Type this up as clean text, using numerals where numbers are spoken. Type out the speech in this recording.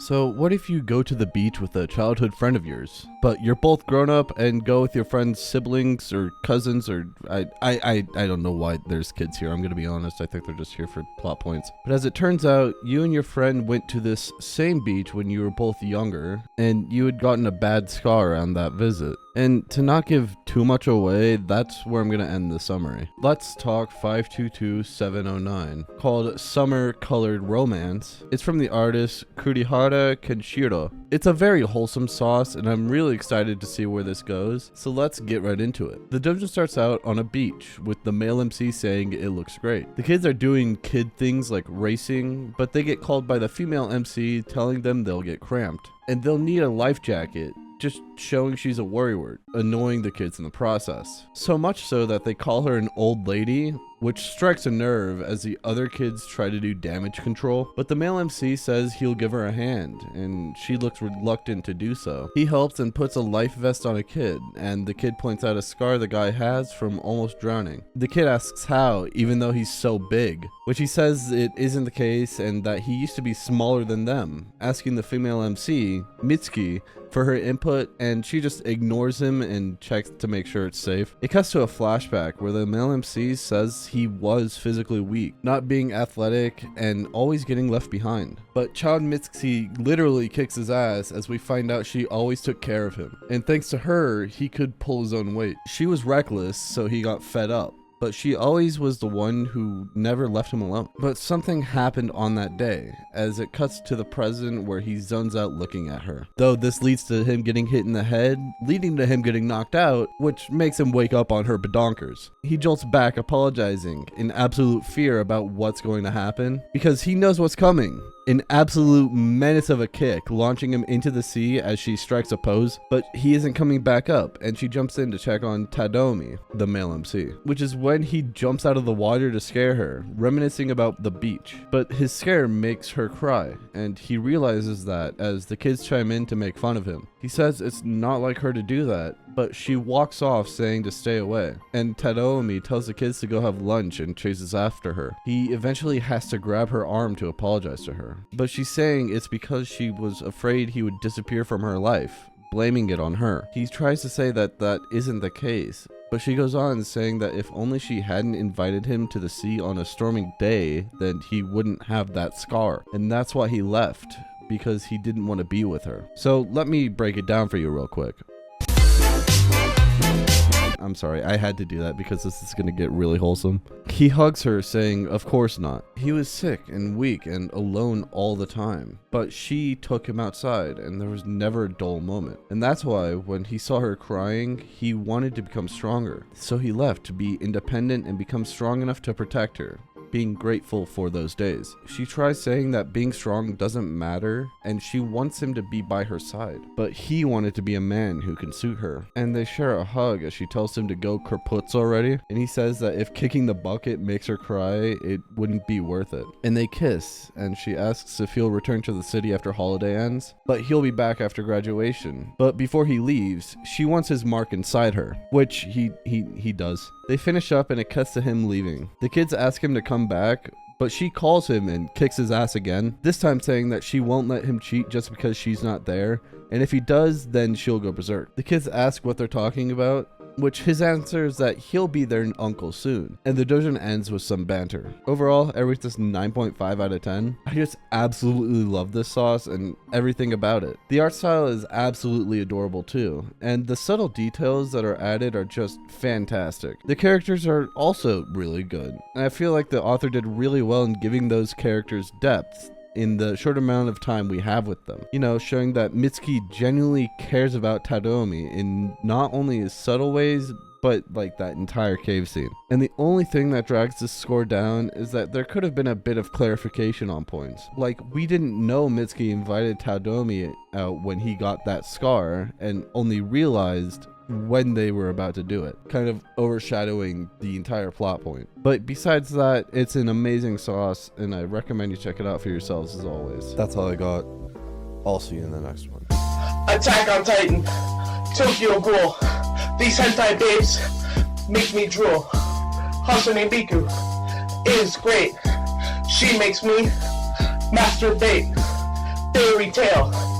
So what if you go to the beach with a childhood friend of yours, but you're both grown up and go with your friend's siblings or cousins, or I don't know why there's kids here. I'm going to be honest. I think they're just here for plot points. But as it turns out, you and your friend went to this same beach when you were both younger, and you had gotten a bad scar on that visit. And to not give too much away, that's where I'm going to end the summary. Let's Talk 522709, called Summer Colored Romance. It's from the artist Kurihara Kenshiro. It's a very wholesome sauce, and I'm really excited to see where this goes, so let's get right into it. The dungeon starts out on a beach, with the male MC saying it looks great. The kids are doing kid things like racing, but they get called by the female MC telling them they'll get cramped, and they'll need a life jacket, just showing she's a worrywart, annoying the kids in the process. So much so that they call her an old lady, which strikes a nerve as the other kids try to do damage control, but the male MC says he'll give her a hand, and she looks reluctant to do so. He helps and puts a life vest on a kid, and the kid points out a scar the guy has from almost drowning. The kid asks how, even though he's so big, which he says it isn't the case and that he used to be smaller than them, asking the female MC, Mitsuki, for her input, and she just ignores him and checks to make sure it's safe. It cuts to a flashback where the male MC says he was physically weak, not being athletic, and always getting left behind. But child Mitsuki literally kicks his ass as we find out she always took care of him, and thanks to her, he could pull his own weight. She was reckless, so he got fed up, but she always was the one who never left him alone. But something happened on that day, as it cuts to the present where he zones out looking at her. Though this leads to him getting hit in the head, leading to him getting knocked out, which makes him wake up on her badonkers. He jolts back apologizing, in absolute fear about what's going to happen, because he knows what's coming. An absolute menace of a kick, launching him into the sea as she strikes a pose, but he isn't coming back up, and she jumps in to check on Tadomi, the male MC, which is when he jumps out of the water to scare her, reminiscing about the beach. But his scare makes her cry, and he realizes that as the kids chime in to make fun of him. He says it's not like her to do that, but she walks off saying to stay away, and Tadomi tells the kids to go have lunch and chases after her. He eventually has to grab her arm to apologize to her, but she's saying it's because she was afraid he would disappear from her life, blaming it on her. He tries to say that that isn't the case, but she goes on saying that if only she hadn't invited him to the sea on a stormy day, then he wouldn't have that scar, and that's why he left, because he didn't want to be with her. So let me break it down for you real quick. I'm sorry, I had to do that because this is going to get really wholesome. He hugs her saying, of course not. He was sick and weak and alone all the time, but she took him outside and there was never a dull moment. And that's why when he saw her crying, he wanted to become stronger. So he left to be independent and become strong enough to protect her, being grateful for those days. She tries saying that being strong doesn't matter, and she wants him to be by her side, but he wanted to be a man who can suit her. And they share a hug as she tells him to go kaputz already, and he says that if kicking the bucket makes her cry, it wouldn't be worth it. And they kiss, and she asks if he'll return to the city after holiday ends, but he'll be back after graduation. But before he leaves, she wants his mark inside her, which he does. They finish up and it cuts to him leaving. The kids ask him to come back, but she calls him and kicks his ass again, this time saying that she won't let him cheat just because she's not there, and if he does, then she'll go berserk. The kids ask what they're talking about, which his answer is that he'll be their uncle soon, and the doujin ends with some banter. Overall, I rate this 9.5 out of 10. I just absolutely love this sauce and everything about it. The art style is absolutely adorable too, and the subtle details that are added are just fantastic. The characters are also really good, and I feel like the author did really well in giving those characters depth in the short amount of time we have with them. You know, showing that Mitsuki genuinely cares about Tadomi in not only his subtle ways, but like that entire cave scene. And the only thing that drags this score down is that there could have been a bit of clarification on points. Like, we didn't know Mitsuki invited Tadomi out when he got that scar, and only realized when they were about to do it, kind of overshadowing the entire plot point. But besides that, it's an amazing sauce, and I recommend you check it out for yourselves as always. That's all I got. I'll see you in the next one. Attack on Titan, Tokyo Ghoul. These hentai babes make me drool. Hatsune Miku is great. She makes me masturbate. fairy tale.